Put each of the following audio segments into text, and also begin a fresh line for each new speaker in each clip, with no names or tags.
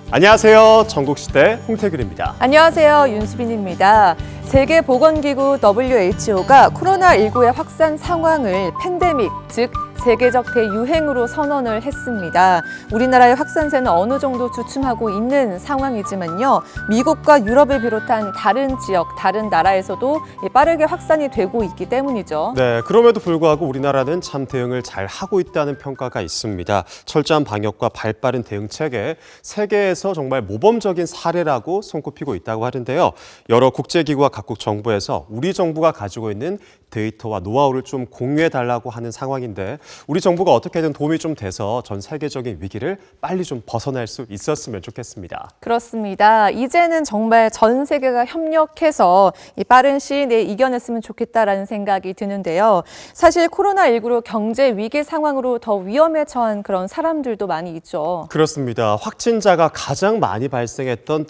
안녕하세요. 전국시대 홍태균입니다.
안녕하세요. 윤수빈입니다. 세계보건기구 WHO가 코로나19의 확산 상황을 팬데믹, 즉 세계적 대유행으로 선언을 했습니다. 우리나라의 확산세는 어느 정도 주춤하고 있는 상황이지만요. 미국과 유럽을 비롯한 다른 지역, 다른 나라에서도 빠르게 확산이 되고 있기 때문이죠.
네, 그럼에도 불구하고 우리나라는 참 대응을 잘 하고 있다는 평가가 있습니다. 철저한 방역과 발빠른 대응 체계, 세계에서 정말 모범적인 사례라고 손꼽히고 있다고 하는데요. 여러 국제기구와 각국 정부에서 우리 정부가 가지고 있는 데이터와 노하우를 좀 공유해달라고 하는 상황인데 우리 정부가 어떻게든 도움이 좀 돼서 전 세계적인 위기를 빨리 좀 벗어날 수 있었으면 좋겠습니다.
그렇습니다. 이제는 정말 전 세계가 협력해서 이 빠른 시일 내에 이겨냈으면 좋겠다라는 생각이 드는데요. 사실 코로나19로 경제 위기 상황으로 더 위험에 처한 그런 사람들도 많이 있죠.
그렇습니다. 확진자가 가장 많이 발생했던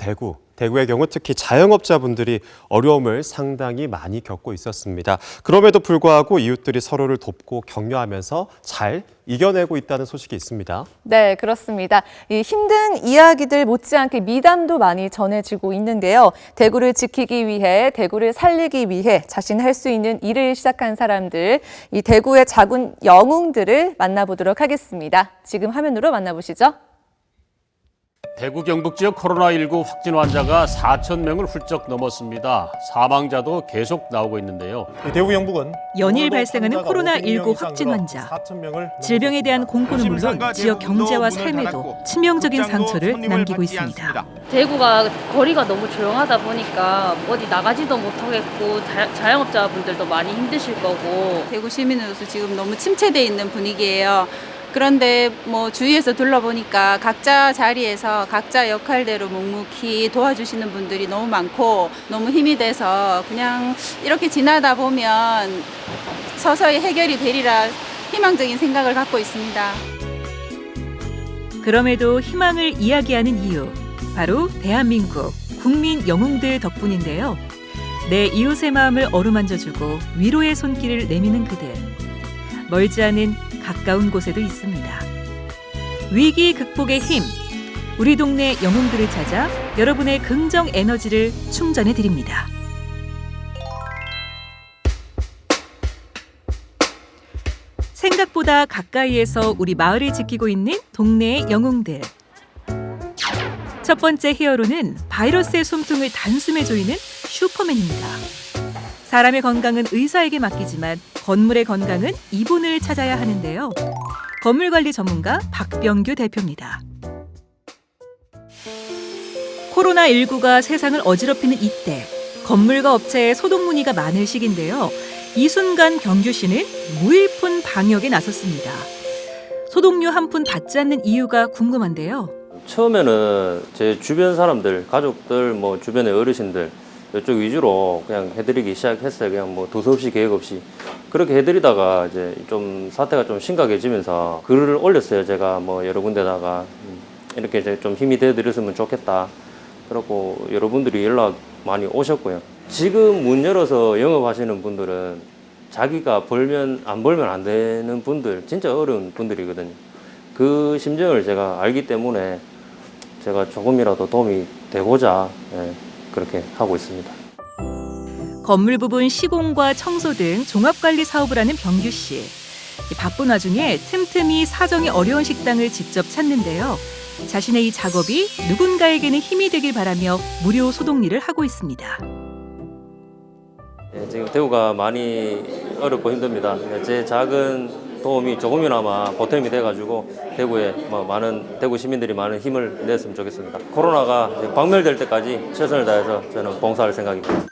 대구의 경우 특히 자영업자분들이 어려움을 상당히 많이 겪고 있었습니다. 그럼에도 불구하고 이웃들이 서로를 돕고 격려하면서 잘 이겨내고 있다는 소식이 있습니다.
네, 그렇습니다. 이 힘든 이야기들 못지않게 미담도 많이 전해지고 있는데요. 대구를 지키기 위해, 대구를 살리기 위해 자신 할 수 있는 일을 시작한 사람들, 이 대구의 작은 영웅들을 만나보도록 하겠습니다. 지금 화면으로 만나보시죠.
대구 경북 지역 코로나19 확진 환자가 4,000명을 훌쩍 넘었습니다. 사망자도 계속 나오고 있는데요.
대구 영북은
연일 발생하는 코로나19 확진 환자. 질병에 대한 공포는 물론 지역 경제와 삶에도 치명적인 상처를 남기고 있습니다.
대구가 거리가 너무 조용하다 보니까 어디 나가지도 못하겠고 자영업자분들도 많이 힘드실 거고.
대구 시민으로서 지금 너무 침체돼 있는 분위기예요. 그런데 뭐 주위에서 둘러보니까 각자 자리에서 각자 역할대로 묵묵히 도와주시는 분들이 너무 많고 너무 힘이 돼서 그냥 이렇게 지나다 보면 서서히 해결이 되리라 희망적인 생각을 갖고 있습니다.
그럼에도 희망을 이야기하는 이유, 바로 대한민국 국민 영웅들 덕분인데요. 내 이웃의 마음을 어루만져주고 위로의 손길을 내미는 그들. 멀지 않은 가까운 곳에도 있습니다. 위기 극복의 힘, 우리 동네 영웅들을 찾아 여러분의 긍정 에너지를 충전해 드립니다. 생각보다 가까이에서 우리 마을을 지키고 있는 동네의 영웅들. 첫 번째 히어로는 바이러스의 숨통을 단숨에 조이는 슈퍼맨입니다. 사람의 건강은 의사에게 맡기지만 건물의 건강은 이분을 찾아야 하는데요. 건물관리 전문가 박병규 대표입니다. 코로나19가 세상을 어지럽히는 이때 건물과 업체의 소독 문의가 많을 시기인데요. 이 순간 병규 씨는 무일푼 방역에 나섰습니다. 소독료 한 푼 받지 않는 이유가 궁금한데요.
처음에는 제 주변 사람들, 가족들, 뭐 주변의 어르신들 이쪽 위주로 그냥 해드리기 시작했어요. 그냥 뭐 두서없이 계획 없이 그렇게 해드리다가 이제 좀 사태가 좀 심각해지면서 글을 올렸어요. 제가 뭐 여러 군데다가 이렇게 이제 좀 힘이 되어드렸으면 좋겠다. 그렇고 여러분들이 연락 많이 오셨고요. 지금 문 열어서 영업하시는 분들은 자기가 벌면 안 되는 분들, 진짜 어려운 분들이거든요. 그 심정을 제가 알기 때문에 제가 조금이라도 도움이 되고자 그렇게 하고 있습니다.
건물 부분 시공과 청소 등 종합관리 사업을 하는 병규 씨. 바쁜 와중에 틈틈이 사정이 어려운 식당을 직접 찾는데요. 자신의 이 작업이 누군가에게는 힘이 되길 바라며 무료 소독 일을 하고 있습니다.
지금 대구가 많이 어렵고 힘듭니다. 제 작은 도움이 조금이나마 보탬이 돼가지고 대구에 많은 대구 시민들이 많은 힘을 냈으면 좋겠습니다. 코로나가 박멸될 때까지 최선을 다해서 저는 봉사할 생각입니다.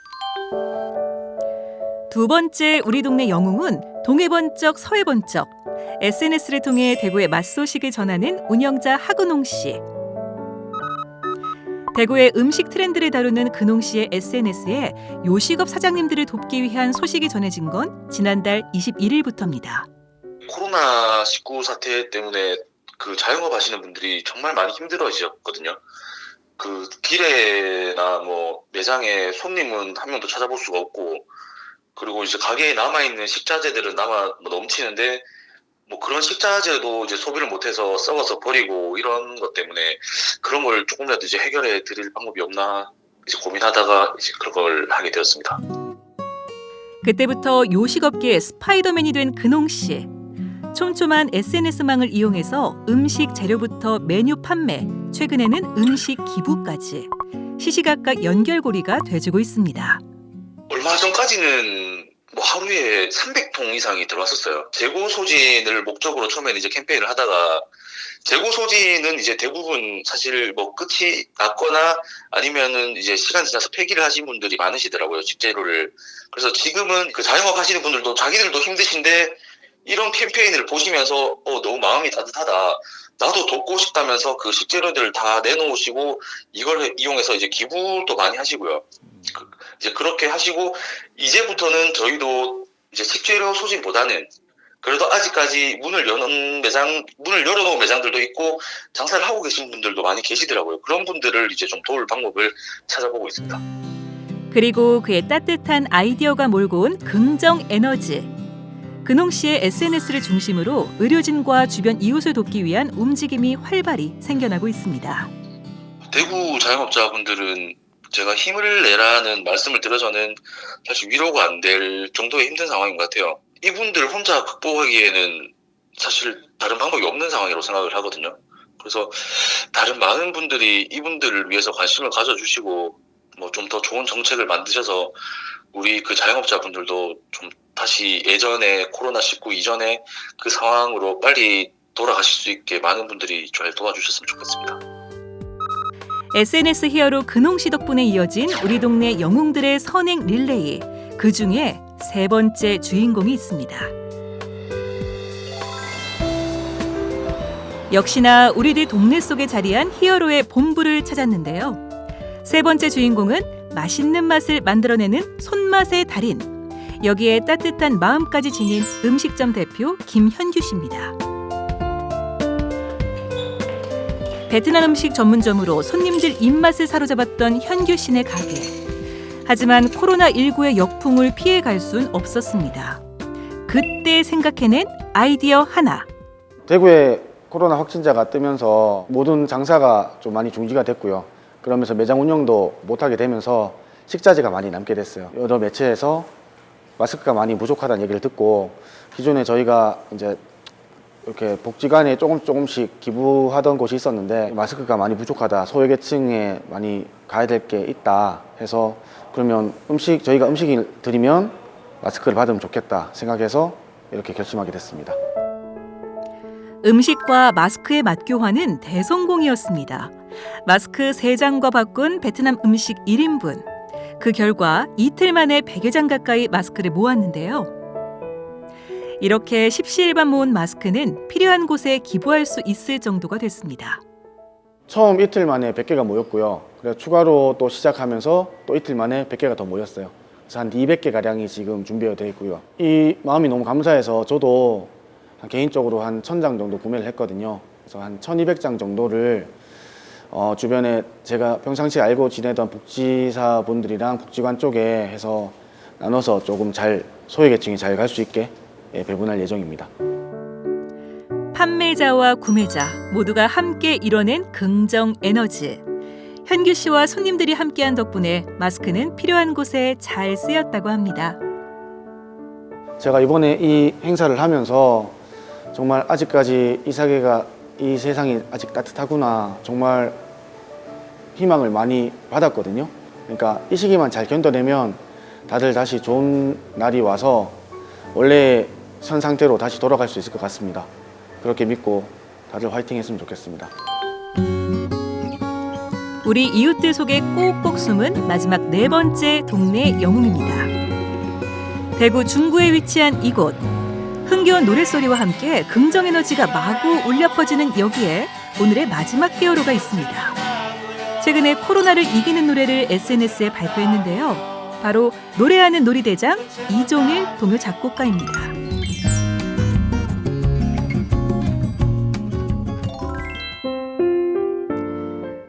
두 번째 우리 동네 영웅은 동해번쩍 서해번쩍 SNS를 통해 대구의 맛소식을 전하는 운영자 하근홍 씨. 대구의 음식 트렌드를 다루는 근홍 씨의 SNS에 요식업 사장님들을 돕기 위한 소식이 전해진 건 지난달 21일부터입니다.
코로나19 사태 때문에 그 자영업 하시는 분들이 정말 많이 힘들어지셨거든요. 그 길에나 뭐 매장에 손님은 한 명도 찾아볼 수가 없고, 그리고 이제 가게에 남아있는 식자재들은 넘치는데 뭐 그런 식자재도 이제 소비를 못해서 썩어서 버리고 이런 것 때문에 그런 걸 조금이라도 이제 해결해 드릴 방법이 없나 이제 고민하다가 이제 그런 걸 하게 되었습니다.
그때부터 요식업계의 스파이더맨이 된 근홍 씨. 촘촘한 SNS망을 이용해서 음식 재료부터 메뉴 판매, 최근에는 음식 기부까지 시시각각 연결고리가 돼주고 있습니다.
얼마 전까지는 뭐 하루에 300통 이상이 들어왔었어요. 재고 소진을 목적으로 처음에는 이제 캠페인을 하다가 재고 소진은 이제 대부분 사실 뭐 끝이 났거나 아니면은 이제 시간이 지나서 폐기를 하신 분들이 많으시더라고요, 식재료를. 그래서 지금은 그 자영업 하시는 분들도 자기들도 힘드신데 이런 캠페인을 보시면서 너무 마음이 따뜻하다. 나도 돕고 싶다면서 그 식재료들을 다 내놓으시고 이걸 이용해서 이제 기부도 많이 하시고요. 이제 그렇게 하시고 이제부터는 저희도 이제 식재료 소진보다는 그래도 아직까지 문을 열어놓은 매장들도 있고 장사를 하고 계신 분들도 많이 계시더라고요. 그런 분들을 이제 좀 도울 방법을 찾아보고 있습니다.
그리고 그의 따뜻한 아이디어가 몰고 온 긍정 에너지. 근홍 씨의 SNS를 중심으로 의료진과 주변 이웃을 돕기 위한 움직임이 활발히 생겨나고 있습니다.
대구 자영업자분들은 제가 힘을 내라는 말씀을 드려서는 사실 위로가 안 될 정도의 힘든 상황인 것 같아요. 이분들 혼자 극복하기에는 사실 다른 방법이 없는 상황이라고 생각을 하거든요. 그래서 다른 많은 분들이 이분들을 위해서 관심을 가져주시고 뭐 좀 더 좋은 정책을 만드셔서 우리 그 자영업자분들도 좀 다시 예전에 코로나19 이전에 그 상황으로 빨리 돌아가실 수 있게 많은 분들이 잘 도와주셨으면 좋겠습니다.
SNS 히어로 근홍 씨 덕분에 이어진 우리 동네 영웅들의 선행 릴레이. 그중에 세 번째 주인공이 있습니다. 역시나 우리들 동네 속에 자리한 히어로의 본부를 찾았는데요. 세 번째 주인공은 맛있는 맛을 만들어내는 손맛의 달인. 여기에 따뜻한 마음까지 지닌 음식점 대표 김현규 씨입니다. 베트남 음식 전문점으로 손님들 입맛을 사로잡았던 현규 씨네 가게. 하지만 코로나19의 역풍을 피해갈 순 없었습니다. 그때 생각해낸 아이디어 하나.
대구에 코로나 확진자가 뜨면서 모든 장사가 좀 많이 중지가 됐고요. 그러면서 매장 운영도 못하게 되면서 식자재가 많이 남게 됐어요. 여러 매체에서 마스크가 많이 부족하다는 얘기를 듣고 기존에 저희가 이제 이렇게 복지관에 조금씩 기부하던 곳이 있었는데 마스크가 많이 부족하다, 소외계층에 많이 가야 될 게 있다 해서 그러면 저희가 음식을 드리면 마스크를 받으면 좋겠다 생각해서 이렇게 결심하게 됐습니다.
음식과 마스크의 맛교환은 대성공이었습니다. 마스크 3장과 바꾼 베트남 음식 1인분. 그 결과 이틀 만에 100여 장 가까이 마스크를 모았는데요. 이렇게 십시일반 모은 마스크는 필요한 곳에 기부할 수 있을 정도가 됐습니다.
처음 이틀 만에 100개가 모였고요. 그래서 추가로 또 시작하면서 또 이틀 만에 100개가 더 모였어요. 그래서 한 200개 가량이 지금 준비가 되어 있고요. 이 마음이 너무 감사해서 저도 개인적으로 한 1000장 정도 구매를 했거든요. 그래서 한 1200장 정도를 주변에 제가 평상시에 알고 지내던 복지사분들이랑 복지관 쪽에 해서 나눠서 조금 소외계층이 잘 갈 수 있게 배분할 예정입니다.
판매자와 구매자 모두가 함께 이뤄낸 긍정 에너지. 현규 씨와 손님들이 함께한 덕분에 마스크는 필요한 곳에 잘 쓰였다고 합니다.
제가 이번에 이 행사를 하면서 정말 아직까지 이 세상이 아직 따뜻하구나 정말 희망을 많이 받았거든요. 그러니까 이 시기만 잘 견뎌내면 다들 다시 좋은 날이 와서 원래 선 상태로 다시 돌아갈 수 있을 것 같습니다. 그렇게 믿고 다들 화이팅 했으면 좋겠습니다.
우리 이웃들 속에 꼭꼭 숨은 마지막 4번째 동네 영웅입니다. 대구 중구에 위치한 이곳. 흥겨운 노랫소리와 함께 긍정 에너지가 마구 울려 퍼지는 여기에 오늘의 마지막 히어로가 있습니다. 최근에 코로나를 이기는 노래를 SNS에 발표했는데요. 바로 노래하는 놀이대장 이종일 동요 작곡가입니다.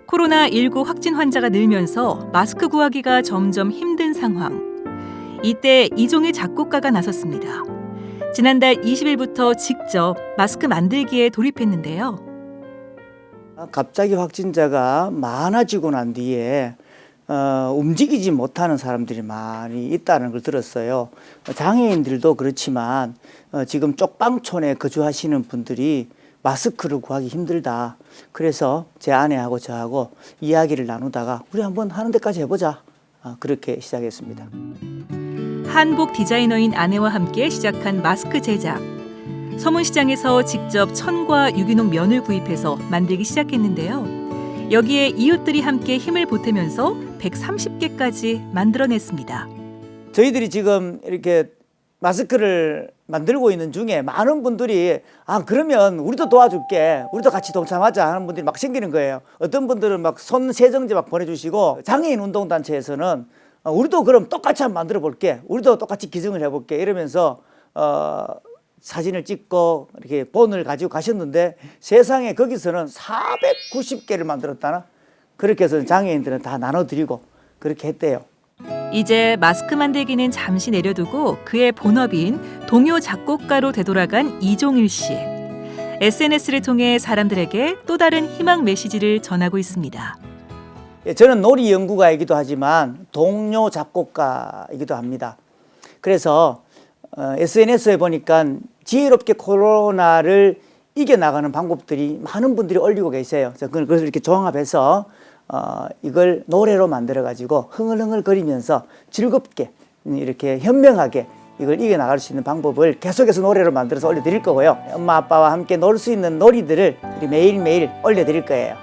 코로나19 확진 환자가 늘면서 마스크 구하기가 점점 힘든 상황. 이때 이종일 작곡가가 나섰습니다. 지난달 20일부터 직접 마스크 만들기에 돌입했는데요.
갑자기 확진자가 많아지고 난 뒤에 움직이지 못하는 사람들이 많이 있다는 걸 들었어요. 장애인들도 그렇지만 지금 쪽방촌에 거주하시는 분들이 마스크를 구하기 힘들다. 그래서 제 아내하고 저하고 이야기를 나누다가 우리 한번 하는 데까지 해보자. 그렇게 시작했습니다.
한복 디자이너인 아내와 함께 시작한 마스크 제작. 서문시장에서 직접 천과 유기농 면을 구입해서 만들기 시작했는데요. 여기에 이웃들이 함께 힘을 보태면서 130개까지 만들어냈습니다.
저희들이 지금 이렇게 마스크를 만들고 있는 중에 많은 분들이 그러면 우리도 도와줄게, 우리도 같이 동참하자 하는 분들이 막 생기는 거예요. 어떤 분들은 막 손 세정제 막 보내주시고, 장애인 운동단체에서는 우리도 그럼 똑같이 한번 만들어 볼게, 우리도 똑같이 기증을 해볼게 이러면서 사진을 찍고 이렇게 본을 가지고 가셨는데, 세상에 거기서는 490개를 만들었다나? 그렇게 해서 장애인들은 다 나눠드리고 그렇게 했대요.
이제 마스크 만들기는 잠시 내려두고 그의 본업인 동요 작곡가로 되돌아간 이종일 씨. SNS를 통해 사람들에게 또 다른 희망 메시지를 전하고 있습니다.
저는 놀이 연구가이기도 하지만 동요 작곡가이기도 합니다. 그래서 SNS에 보니까 지혜롭게 코로나를 이겨나가는 방법들이 많은 분들이 올리고 계세요. 그것을 이렇게 종합해서 이걸 노래로 만들어가지고 흥얼흥얼거리면서 즐겁게 이렇게 현명하게 이걸 이겨나갈 수 있는 방법을 계속해서 노래로 만들어서 올려드릴 거고요. 엄마 아빠와 함께 놀 수 있는 놀이들을 매일매일 올려드릴 거예요.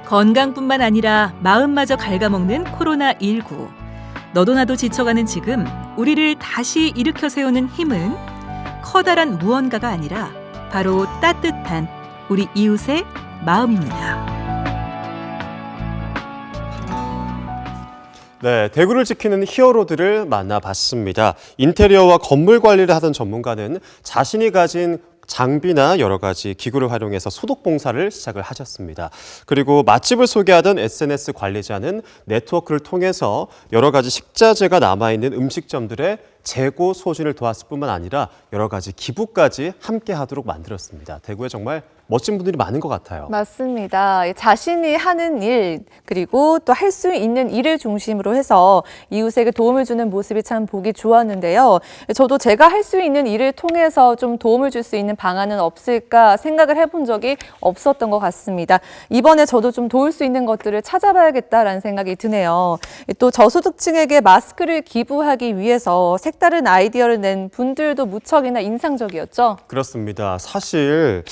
건강뿐만 아니라 마음마저 갉아먹는 코로나19. 너도 나도 지쳐가는 지금 우리를 다시 일으켜 세우는 힘은 커다란 무언가가 아니라 바로 따뜻한 우리 이웃의 마음입니다.
네, 대구를 지키는 히어로들을 만나봤습니다. 인테리어와 건물 관리를 하던 전문가는 자신이 가진 장비나 여러 가지 기구를 활용해서 소독 봉사를 시작을 하셨습니다. 그리고 맛집을 소개하던 SNS 관리자는 네트워크를 통해서 여러 가지 식자재가 남아있는 음식점들의 재고 소진을 도왔을 뿐만 아니라 여러 가지 기부까지 함께 하도록 만들었습니다. 대구에 정말 멋진 분들이 많은 것 같아요.
맞습니다. 자신이 하는 일 그리고 또 할 수 있는 일을 중심으로 해서 이웃에게 도움을 주는 모습이 참 보기 좋았는데요. 저도 제가 할 수 있는 일을 통해서 좀 도움을 줄 수 있는 방안은 없을까 생각을 해본 적이 없었던 것 같습니다. 이번에 저도 좀 도울 수 있는 것들을 찾아봐야겠다라는 생각이 드네요. 또 저소득층에게 마스크를 기부하기 위해서 색다른 아이디어를 낸 분들도 무척이나 인상적이었죠.
그렇습니다. 사실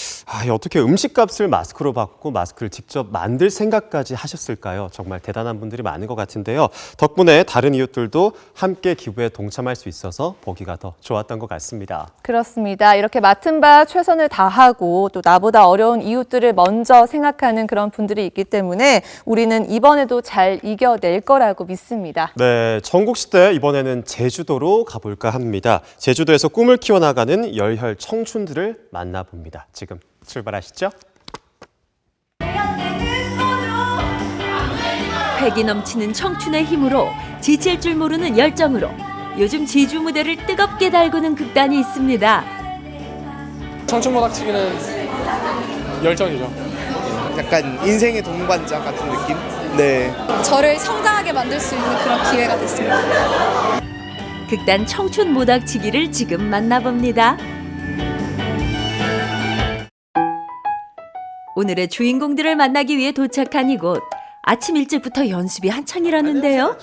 어떻게 음식값을 마스크로 받고 마스크를 직접 만들 생각까지 하셨을까요? 정말 대단한 분들이 많은 것 같은데요. 덕분에 다른 이웃들도 함께 기부에 동참할 수 있어서 보기가 더 좋았던 것 같습니다.
그렇습니다. 이렇게 맡은 바 최선을 다하고 또 나보다 어려운 이웃들을 먼저 생각하는 그런 분들이 있기 때문에 우리는 이번에도 잘 이겨낼 거라고 믿습니다.
네, 전국시대 이번에는 제주도로 가볼까 합니다. 제주도에서 꿈을 키워나가는 열혈 청춘들을 만나봅니다. 지금 출발하시죠.
패기 넘치는 청춘의 힘으로 지칠 줄 모르는 열정으로 요즘 제주 무대를 뜨겁게 달구는 극단이 있습니다.
청춘모닥치기는 열정이죠.
약간 인생의 동반자 같은 느낌? 네.
저를 성장하게 만들 수 있는 그런 기회가 됐습니다.
극단 청춘 모닥치기를 지금 만나봅니다. 오늘의 주인공들을 만나기 위해 도착한 이곳. 아침 일찍부터 연습이 한창이라는데요.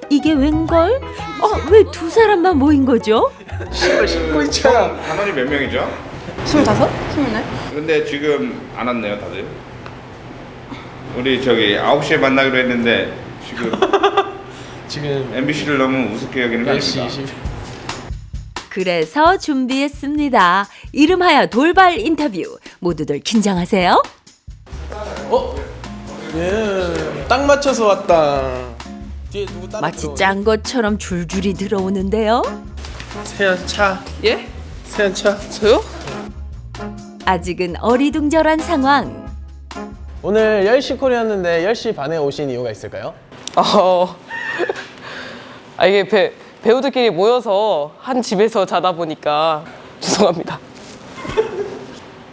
이게 웬걸? 왜 두 사람만 모인 거죠?
신고 있잖아. 단원이 몇 명이죠?
25? 24?
근데 지금 안 왔네요, 다들. 우리 저기 9시에 만나기로 했는데 지금 MBC를 너무 우습게 여기는 거 아닙니까?
그래서 준비했습니다. 이름하여 돌발 인터뷰. 모두들 긴장하세요.
딱 맞춰서 왔다. 뒤에 누구 따라
마치 짠 것처럼 줄줄이 들어오는데요.
세연 차. 예? 세연 차.
저요?
아직은 어리둥절한 상황.
오늘 10시 콜이었는데 10시 반에 오신 이유가 있을까요?
이게 배우들끼리 모여서 한 집에서 자다 보니까 죄송합니다.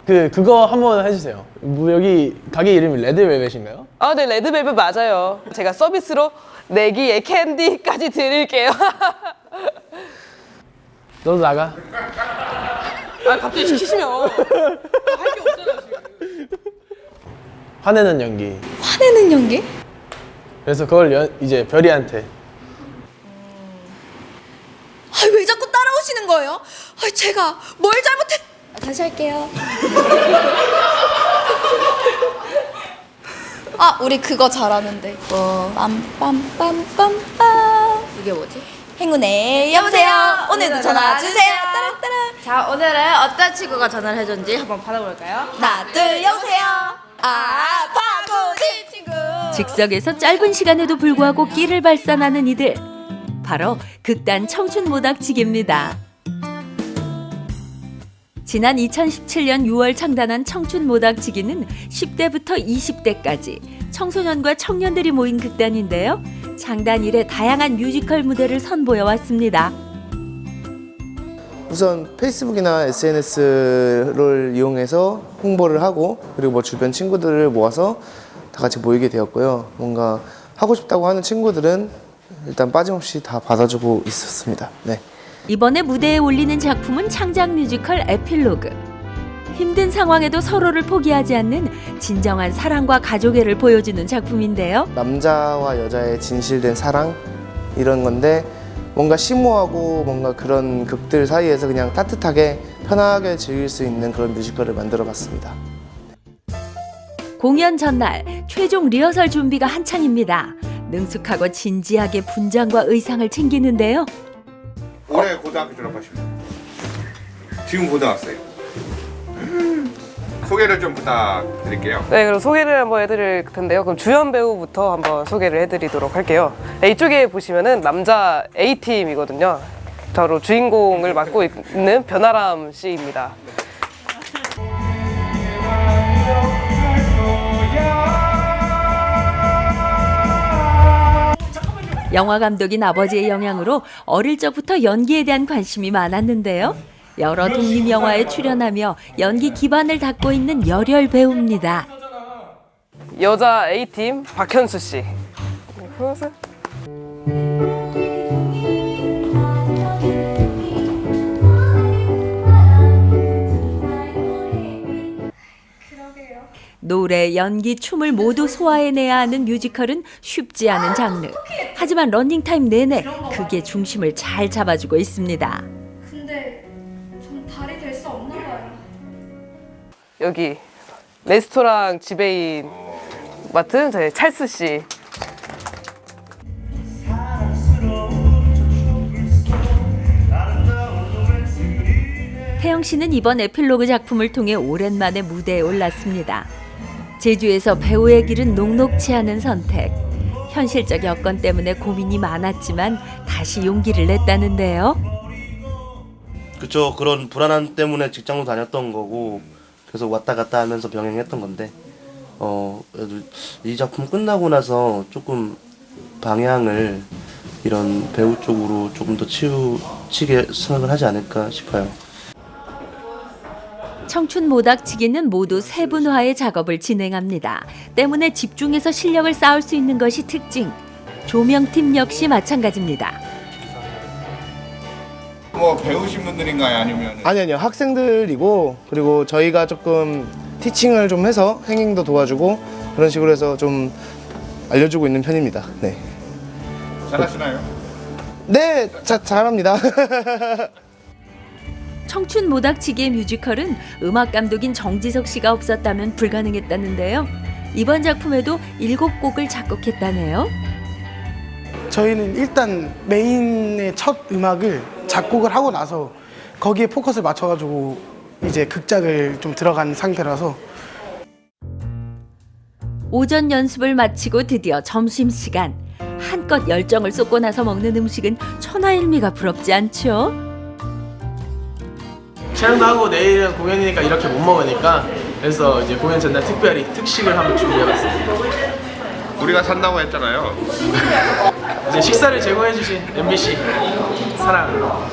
그거 한번 해주세요. 뭐 여기 가게 이름이 레드벨벳인가요?
아, 네, 레드벨벳 맞아요. 제가 서비스로 내기에 캔디까지 드릴게요.
너도 나가.
아, 갑자기 시키시면 할 게 없잖아요, 지금.
화내는 연기.
화내는 연기?
그래서 그걸 이제 별이한테.
왜 자꾸 따라오시는 거예요? 제가 뭘 잘못했... 다시 할게요. 우리 그거 잘하는데. 빰빰빰빰빰. 이게 뭐지? 행운의 여보세요. 오늘도 전화 주세요. 따랑따랑.
자, 오늘은 어떤 친구가 전화를 해줬는지 한번 받아볼까요?
하나, 둘, 여보세요. 바보지 친구.
즉석에서 짧은 시간에도 불구하고 끼를 발산하는 이들. 바로 극단 청춘모닥치기입니다. 지난 2017년 6월 창단한 청춘모닥치기는 10대부터 20대까지 청소년과 청년들이 모인 극단인데요. 창단 이래 다양한 뮤지컬 무대를 선보여 왔습니다.
우선 페이스북이나 SNS를 이용해서 홍보를 하고 그리고 뭐 주변 친구들을 모아서 다 같이 모이게 되었고요. 뭔가 하고 싶다고 하는 친구들은 일단 빠짐없이 다 받아주고 있었습니다. 네.
이번에 무대에 올리는 작품은 창작 뮤지컬 에필로그. 힘든 상황에도 서로를 포기하지 않는 진정한 사랑과 가족애를 보여주는 작품인데요.
남자와 여자의 진실된 사랑 이런 건데 뭔가 심오하고 뭔가 그런 극들 사이에서 그냥 따뜻하게 편하게 즐길 수 있는 그런 뮤지컬을 만들어 봤습니다.
공연 전날 최종 리허설 준비가 한창입니다. 능숙하고 진지하게 분장과 의상을 챙기는데요.
올해 고등학교 졸업하십니다. 지금 고등학생. 소개를 좀 부탁드릴게요.
네, 그럼 소개를 한번 해드릴 텐데요. 그럼 주연 배우부터 한번 소개를 해드리도록 할게요. 이쪽에 보시면은 남자 A팀이거든요. 바로 주인공을 맡고 있는 변아람 씨입니다.
영화 감독인 아버지의 영향으로 어릴 적부터 연기에 대한 관심이 많았는데요. 여러 독립 영화에 출연하며 연기 기반을 닦고 있는 열혈 배우입니다.
여자 A팀 박현수 씨. 보세요.
노래, 연기, 춤을 모두 소화해내야 하는 뮤지컬은 쉽지 않은 장르. 하지만 러닝타임 내내 그게 중심을 잘 잡아주고 있습니다.
근데 전 달이 될 수 없나 봐요.
여기 레스토랑 지배인 맡은 저희 찰스 씨.
태영 씨는 이번 에필로그 작품을 통해 오랜만에 무대에 올랐습니다. 제주에서 배우의 길은 녹록치 않은 선택. 현실적 여건 때문에 고민이 많았지만 다시 용기를 냈다는데요.
그쵸. 그런 불안함 때문에 직장도 다녔던 거고 계속 왔다 갔다 하면서 병행했던 건데 이 작품 끝나고 나서 조금 방향을 이런 배우 쪽으로 조금 더 치우치게 생각을 하지 않을까 싶어요.
청춘 모닥치기는 모두 세분화의 작업을 진행합니다. 때문에 집중해서 실력을 쌓을 수 있는 것이 특징. 조명팀 역시 마찬가지입니다.
뭐 배우신 분들인가요?
아니요. 학생들이고 그리고 저희가 조금 티칭을 좀 해서 행잉도 도와주고 그런 식으로 해서 좀 알려주고 있는 편입니다. 네.
잘하시나요?
네, 잘합니다.
청춘 모닥치기의 뮤지컬은 음악 감독인 정지석 씨가 없었다면 불가능했다는데요. 이번 작품에도 7곡을 작곡했다네요.
저희는 일단 메인의 첫 음악을 작곡을 하고 나서 거기에 포커스를 맞춰가지고 이제 극작을 좀 들어간 상태라서.
오전 연습을 마치고 드디어 점심시간. 한껏 열정을 쏟고 나서 먹는 음식은 천하일미가 부럽지 않죠?
촬영도 하고 내일은 공연이니까 이렇게 못 먹으니까 그래서 이제 공연 전날 특별히 특식을 한번 준비해봤습니다.
우리가 산다고 했잖아요.
이제 식사를 제공해주신 MBC 사랑.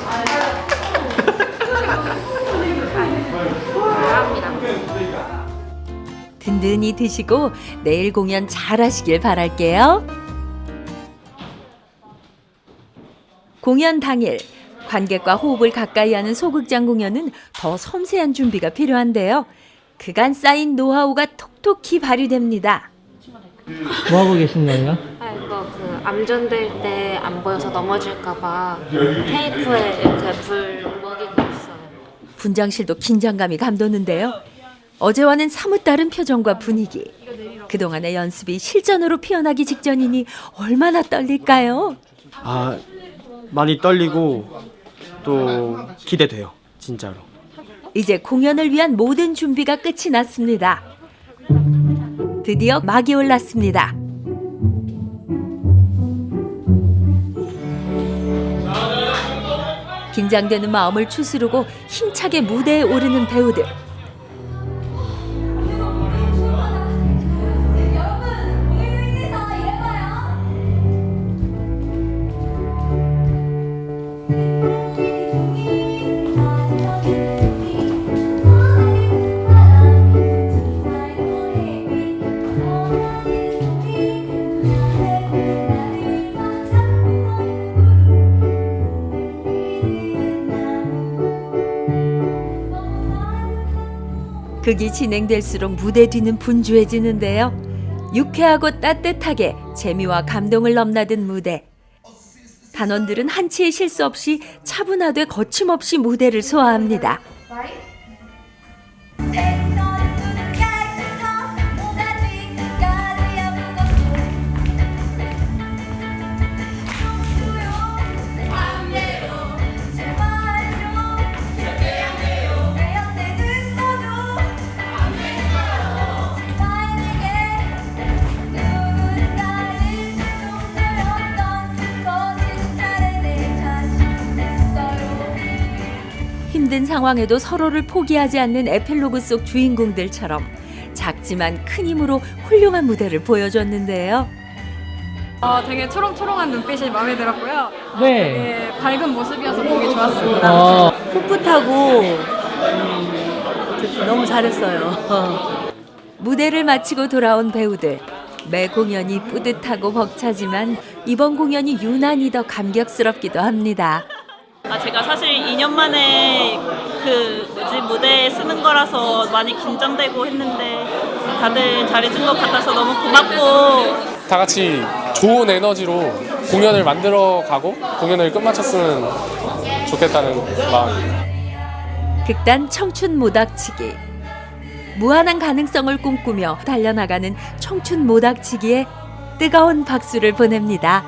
든든히 드시고 내일 공연 잘하시길 바랄게요. 공연 당일 관객과 호흡을 가까이 하는 소극장 공연은 더 섬세한 준비가 필요한데요. 그간 쌓인 노하우가 톡톡히 발휘됩니다.
뭐 하고 계신 거예요?
이거 암전될 때 안 보여서 넘어질까봐 테이프에 이렇게 불 먹이고 있어요.
분장실도 긴장감이 감도는데요. 어제와는 사뭇 다른 표정과 분위기. 그동안의 연습이 실전으로 피어나기 직전이니 얼마나 떨릴까요?
많이 떨리고 또 기대돼요, 진짜로.
이제 공연을 위한 모든 준비가 끝이 났습니다. 드디어 막이 올랐습니다. 긴장되는 마음을 추스르고 힘차게 무대에 오르는 배우들. 극이 진행될수록 무대 뒤는 분주해지는데요. 유쾌하고 따뜻하게 재미와 감동을 넘나든 무대. 단원들은 한치의 실수 없이 차분하되 거침없이 무대를 소화합니다. 힘든 상황에도 서로를 포기하지 않는 에필로그 속 주인공들처럼 작지만 큰 힘으로 훌륭한 무대를 보여줬는데요.
되게 초롱초롱한 눈빛이 마음에 들었고요.
네.
되게 밝은 모습이어서 보기 좋았습니다.
풋풋하고 너무 잘했어요.
무대를 마치고 돌아온 배우들. 매 공연이 뿌듯하고 벅차지만 이번 공연이 유난히 더 감격스럽기도 합니다.
제가 사실 2년 만에 무대에 쓰는 거라서 많이 긴장되고 했는데 다들 잘해준 것 같아서 너무 고맙고
다 같이 좋은 에너지로 공연을 만들어가고 공연을 끝마쳤으면 좋겠다는 마음입니다.
극단 청춘 모닥치기. 무한한 가능성을 꿈꾸며 달려나가는 청춘 모닥치기에 뜨거운 박수를 보냅니다.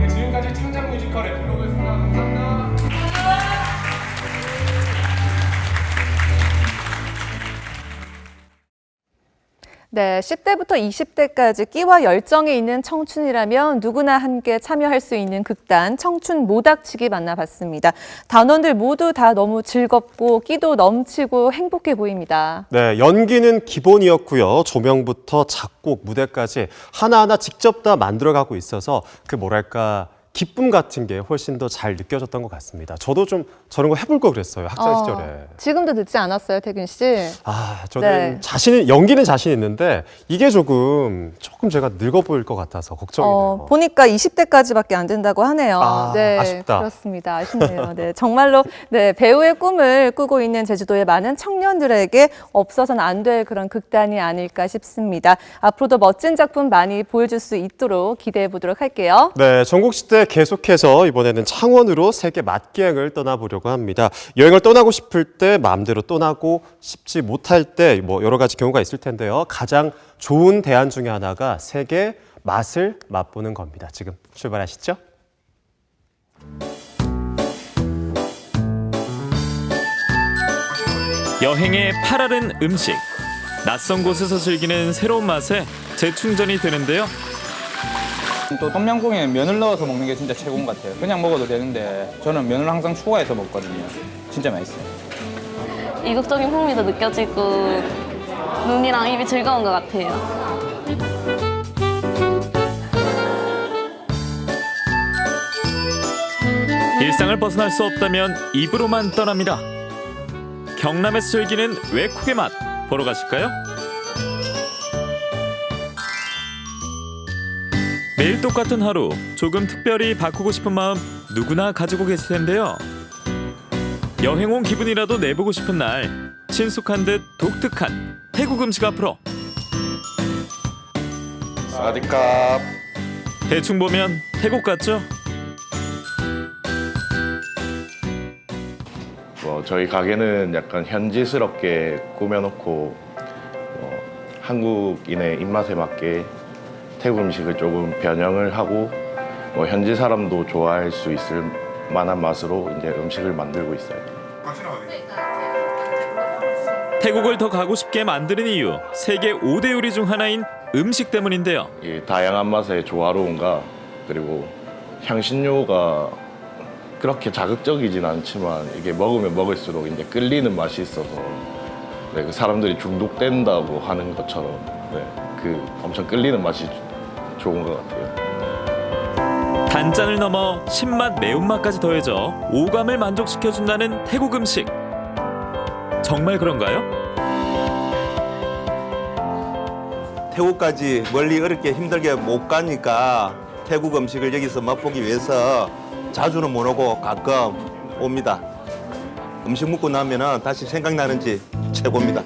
지금까지 창작 뮤지컬 에필로그였습니다. 감사합니다.
네, 10대부터 20대까지 끼와 열정이 있는 청춘이라면 누구나 함께 참여할 수 있는 극단 청춘 모닥치기 만나봤습니다. 단원들 모두 다 너무 즐겁고 끼도 넘치고 행복해 보입니다.
네, 연기는 기본이었고요. 조명부터 작곡, 무대까지 하나하나 직접 다 만들어가고 있어서 기쁨 같은 게 훨씬 더 잘 느껴졌던 것 같습니다. 저도 좀 저런 거 해볼 거 그랬어요, 학창 시절에.
지금도 늦지 않았어요, 태균 씨?
저는 연기는 자신 있는데 이게 조금 제가 늙어 보일 것 같아서 걱정이네요.
보니까 20대까지밖에 안 된다고 하네요. 네,
아쉽다.
그렇습니다. 아쉽네요. 네, 정말로 배우의 꿈을 꾸고 있는 제주도의 많은 청년들에게 없어서는 안 될 그런 극단이 아닐까 싶습니다. 앞으로도 멋진 작품 많이 보여줄 수 있도록 기대해 보도록 할게요.
네, 전국시대 계속해서 이번에는 창원으로 세계 맛기행을 떠나보려고 합니다. 여행을 떠나고 싶을 때 마음대로 떠나고 싶지 못할 때 여러 가지 경우가 있을 텐데요. 가장 좋은 대안 중에 하나가 세계 맛을 맛보는 겁니다. 지금 출발하시죠.
여행의 파라른 음식. 낯선 곳에서 즐기는 새로운 맛에 재충전이 되는데요.
또 똠양꿍에 면을 넣어서 먹는 게 진짜 최고인 것 같아요. 그냥 먹어도 되는데 저는 면을 항상 추가해서 먹거든요. 진짜 맛있어요.
이국적인 풍미도 느껴지고 눈이랑 입이 즐거운 것 같아요.
일상을 벗어날 수 없다면 입으로만 떠납니다. 경남에서 즐기는 외국의 맛 보러 가실까요? 매일 똑같은 하루, 조금 특별히 바꾸고 싶은 마음 누구나 가지고 계실 텐데요. 여행 온 기분이라도 내보고 싶은 날, 친숙한 듯 독특한 태국 음식 앞으로.
사디캅.
대충 보면 태국 같죠?
저희 가게는 약간 현지스럽게 꾸며놓고 한국인의 입맛에 맞게 태국 음식을 조금 변형을 하고 현지 사람도 좋아할 수 있을 만한 맛으로 이제 음식을 만들고 있어요.
태국을 더 가고 싶게 만드는 이유, 세계 5대 요리 중 하나인 음식 때문인데요.
이 다양한 맛의 조화로움과 그리고 향신료가 그렇게 자극적이진 않지만 이게 먹으면 먹을수록 이제 끌리는 맛이 있어서 그 사람들이 중독된다고 하는 것처럼 그 엄청 끌리는 맛이 좋은 것 같아요.
단짠을 넘어 신맛, 매운맛까지 더해져 오감을 만족시켜준다는 태국 음식. 정말 그런가요?
태국까지 멀리 어렵게 힘들게 못 가니까 태국 음식을 여기서 맛보기 위해서 자주는 못 오고 가끔 옵니다. 음식 먹고 나면은 다시 생각나는지 최고입니다.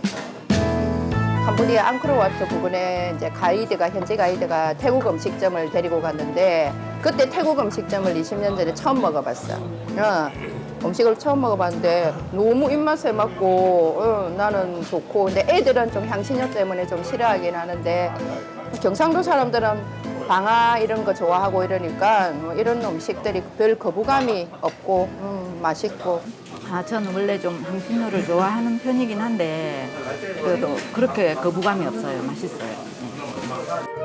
캄보디아 앙코르와트 부근에 이제 현지 가이드가 태국 음식점을 데리고 갔는데 그때 태국 음식점을 20년 전에 처음 먹어봤어. 음식을 처음 먹어봤는데 너무 입맛에 맞고 나는 좋고 근데 애들은 좀 향신료 때문에 좀 싫어하긴 하는데 경상도 사람들은 방아 이런 거 좋아하고 이러니까 이런 음식들이 별 거부감이 없고 맛있고.
저는 원래 좀 향신료를 좋아하는 편이긴 한데 그래도 그렇게 거부감이 없어요. 맛있어요.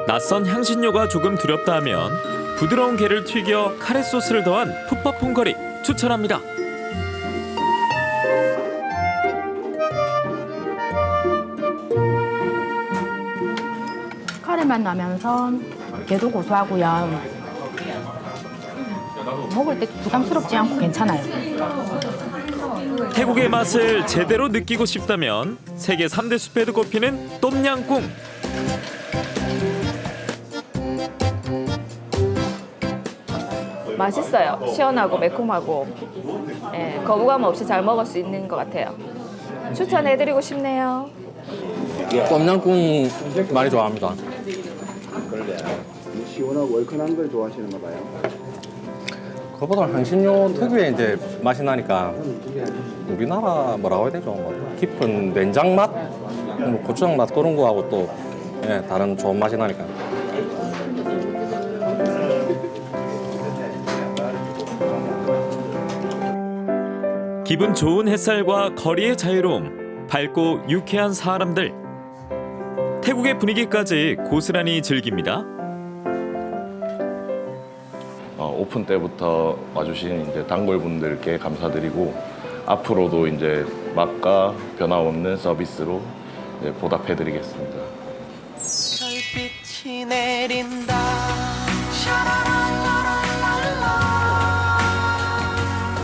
낯선 향신료가 조금 두렵다 하면 부드러운 게를 튀겨 카레 소스를 더한 풋밥퐁커리 추천합니다.
카레맛 나면서 게도 고소하고요. 먹을 때 부담스럽지 않고 괜찮아요.
태국의 맛을 제대로 느끼고 싶다면 세계 3대 숲에도 꼽히는 똠양꿍.
맛있어요. 시원하고 매콤하고 거부감 없이 잘 먹을 수 있는 것 같아요. 추천해드리고 싶네요.
똠양꿍 많이 좋아합니다.
시원하고 얼큰한 걸 좋아하시는가 봐요.
그거보다 향신료 특유의 이제 맛이 나니까 우리나라 뭐라고 해야 되죠? 깊은 된장 맛, 고추장 맛 그런 거하고 또 다른 좋은 맛이 나니까.
기분 좋은 햇살과 거리의 자유로움, 밝고 유쾌한 사람들. 태국의 분위기까지 고스란히 즐깁니다.
오픈 때부터 와주신 이제 단골분들께 감사드리고 앞으로도 이제 맛과 변화 없는 서비스로 이제 보답해드리겠습니다.
별빛이 내린다.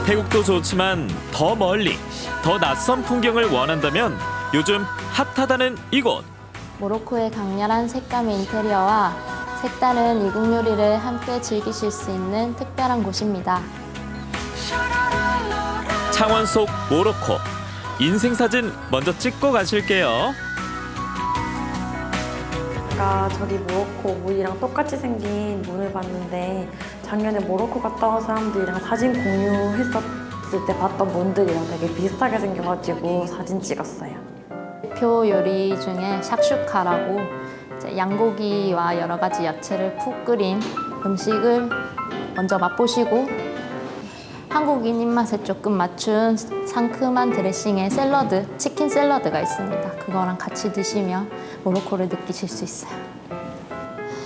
태국도 좋지만 더 멀리, 더 낯선 풍경을 원한다면 요즘 핫하다는 이곳.
모로코의 강렬한 색감의 인테리어와 색다른 이국 요리를 함께 즐기실 수 있는 특별한 곳입니다.
창원 속 모로코. 인생사진 먼저 찍고 가실게요.
제가 저기 모로코 문이랑 똑같이 생긴 문을 봤는데 작년에 모로코 갔다 온 사람들이랑 사진 공유했었을 때 봤던 문들이랑 되게 비슷하게 생겨가지고 사진 찍었어요.
대표 요리 중에 샥슈카라고 양고기와 여러 가지 야채를 푹 끓인 음식을 먼저 맛보시고 한국인 입맛에 조금 맞춘 상큼한 드레싱의 샐러드, 치킨 샐러드가 있습니다. 그거랑 같이 드시면 모로코를 느끼실 수 있어요.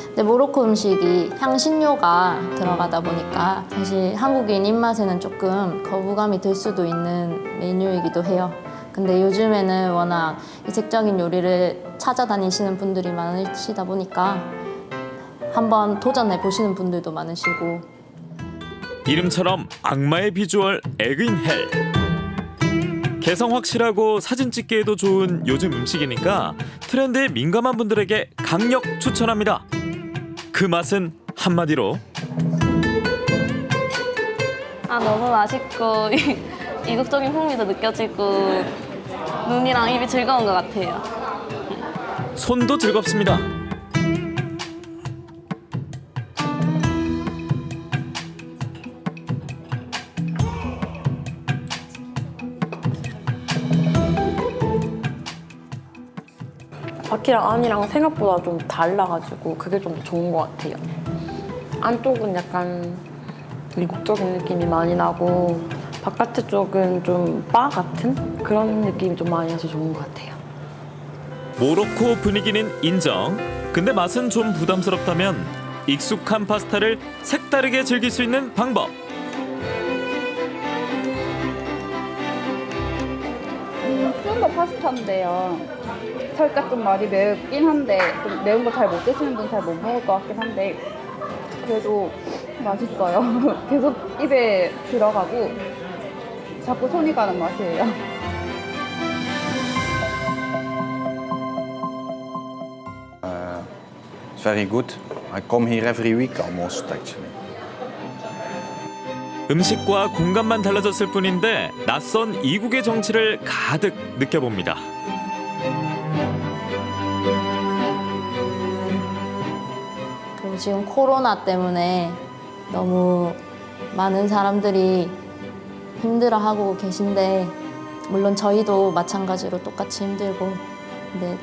근데 모로코 음식이 향신료가 들어가다 보니까 사실 한국인 입맛에는 조금 거부감이 들 수도 있는 메뉴이기도 해요. 근데 요즘에는 워낙 이색적인 요리를 찾아다니시는 분들이 많으시다 보니까 한번 도전해 보시는 분들도 많으시고
이름처럼 악마의 비주얼 에그인헬. 개성 확실하고 사진 찍기에도 좋은 요즘 음식이니까 트렌드에 민감한 분들에게 강력 추천합니다. 그 맛은 한마디로
너무 맛있고 이국적인 풍미도 느껴지고 눈이랑 입이 즐거운 것 같아요.
손도 즐겁습니다.
밖이랑 안이랑 생각보다 좀 달라가지고 그게 좀 좋은 것 같아요. 안쪽은 약간 미국적인 느낌이 많이 나고 바깥 쪽은 좀 바 같은 그런 느낌이 좀 많이 나서 좋은 것 같아요.
모로코 분위기는 인정. 근데 맛은 좀 부담스럽다면 익숙한 파스타를 색다르게 즐길 수 있는 방법.
푼더 파스타인데요. 살짝 좀 많이 맵긴 한데 좀 매운 거 잘 못 드시는 분 잘 못 먹을 것 같긴 한데 그래도 맛있어요. 계속 입에 들어가고 자꾸 손이 가는 맛이에요.
It's very good. I come here every week almost actually.
음식과 공간만 달라졌을 뿐인데 낯선 이국의 정치를 가득 느껴봅니다.
그리고 지금 코로나 때문에 너무 많은 사람들이 힘들어하고 계신데 물론 저희도 마찬가지로 똑같이 힘들고 근데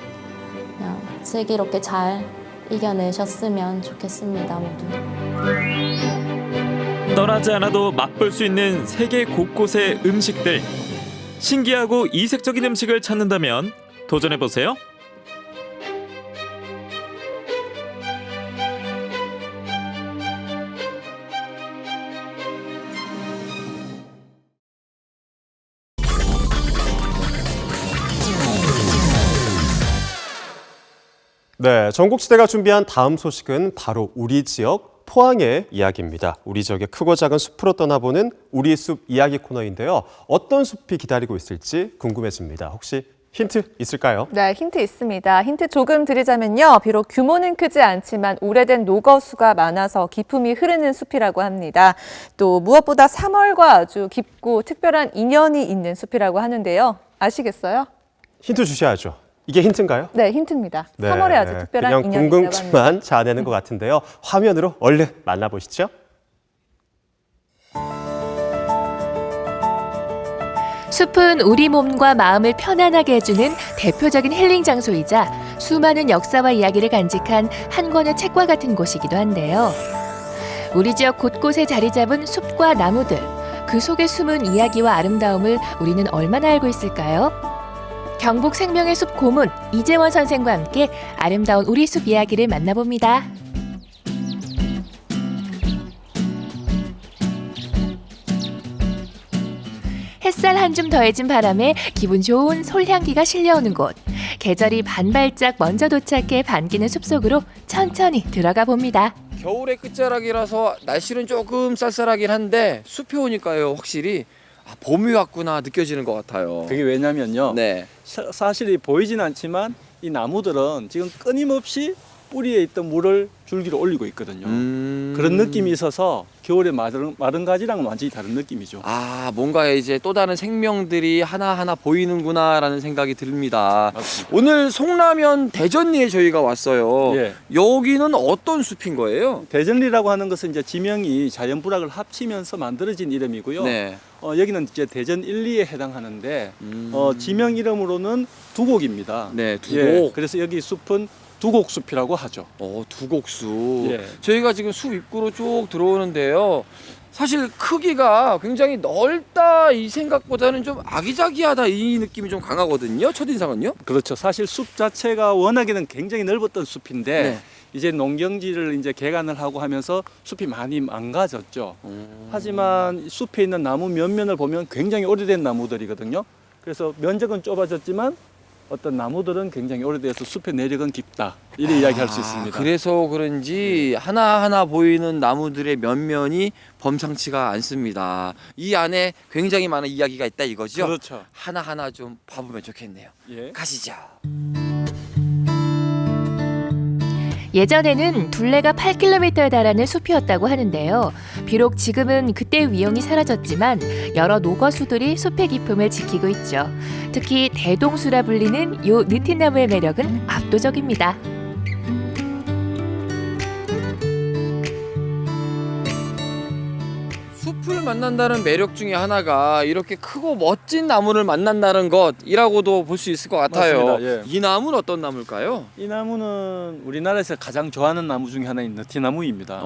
그냥 슬기롭게 잘 이겨내셨으면 좋겠습니다, 모두.
떠나지 않아도 맛볼 수 있는 세계 곳곳의 음식들. 신기하고 이색적인 음식을 찾는다면 도전해보세요.
네, 전국지대가 준비한 다음 소식은 바로 우리 지역 포항의 이야기입니다. 우리 지역의 크고 작은 숲으로 떠나보는 우리 숲 이야기 코너인데요. 어떤 숲이 기다리고 있을지 궁금해집니다. 혹시 힌트 있을까요?
네, 힌트 있습니다. 힌트 조금 드리자면요. 비록 규모는 크지 않지만 오래된 녹어수가 많아서 기품이 흐르는 숲이라고 합니다. 또 무엇보다 3월과 아주 깊고 특별한 인연이 있는 숲이라고 하는데요. 아시겠어요?
힌트 주셔야죠. 이게 힌트인가요?
네, 힌트입니다. 3월에 아주 특별한
그냥
인연이 있다고 합니다.
궁금증만 자아내는 것 같은데요. 화면으로 얼른 만나보시죠.
숲은 우리 몸과 마음을 편안하게 해주는 대표적인 힐링 장소이자 수많은 역사와 이야기를 간직한 한 권의 책과 같은 곳이기도 한데요. 우리 지역 곳곳에 자리 잡은 숲과 나무들, 그 속에 숨은 이야기와 아름다움을 우리는 얼마나 알고 있을까요? 경북 생명의 숲 고문 이재원 선생과 함께 아름다운 우리 숲 이야기를 만나봅니다. 햇살 한 줌 더해진 바람에 기분 좋은 솔향기가 실려오는 곳. 계절이 반발짝 먼저 도착해 반기는 숲속으로 천천히 들어가 봅니다.
겨울의 끝자락이라서 날씨는 조금 쌀쌀하긴 한데 숲에 오니까요 확실히 봄이 왔구나 느껴지는 것 같아요.
그게 왜냐면요.
네.
사실 보이진 않지만 이 나무들은 지금 끊임없이 뿌리에 있던 물을 줄기로 올리고 있거든요. 그런 느낌이 있어서 겨울에 마른 가지랑은 완전히 다른 느낌이죠.
뭔가 이제 또 다른 생명들이 하나하나 보이는구나라는 생각이 듭니다. 맞습니다. 오늘 송라면 대전리에 저희가 왔어요.
예.
여기는 어떤 숲인 거예요?
대전리라고 하는 것은 이제 지명이 자연 불학을 합치면서 만들어진 이름이고요.
네.
여기는 이제 대전 1리에 해당하는데 지명 이름으로는 두곡입니다.
네, 두곡.
예, 그래서 여기 숲은 두곡숲이라고 하죠.
두곡숲.
예.
저희가 지금 숲 입구로 쭉 들어오는데요. 사실 크기가 굉장히 넓다 이 생각보다는 좀 아기자기하다 이 느낌이 좀 강하거든요. 첫인상은요?
그렇죠. 사실 숲 자체가 워낙에는 굉장히 넓었던 숲인데
네.
이제 농경지를 이제 개간을 하고 하면서 숲이 많이 망가졌죠. 하지만 숲에 있는 나무 몇 면을 보면 굉장히 오래된 나무들이거든요. 그래서 면적은 좁아졌지만 어떤 나무들은 굉장히 오래돼서 숲의 내력은 깊다. 이렇게 이야기할 수 있습니다.
그래서 그런지 하나하나 보이는 나무들의 면면이 범상치가 않습니다. 이 안에 굉장히 많은 이야기가 있다 이거죠?
그렇죠.
하나하나 좀 봐보면 좋겠네요.
예.
가시죠.
예전에는 둘레가 8km에 달하는 숲이었다고 하는데요. 비록 지금은 그때의 위용이 사라졌지만 여러 녹어수들이 숲의 기품을 지키고 있죠. 특히 대동수라 불리는 요 느티나무의 매력은 압도적입니다.
숲을 만난다는 매력 중에 하나가 이렇게 크고 멋진 나무를 만난다는 것이라고도 볼 수 있을 것 같아요.
맞습니다. 예.
이 나무는 어떤 나무일까요?
이 나무는 우리나라에서 가장 좋아하는 나무 중에 하나인 느티나무입니다.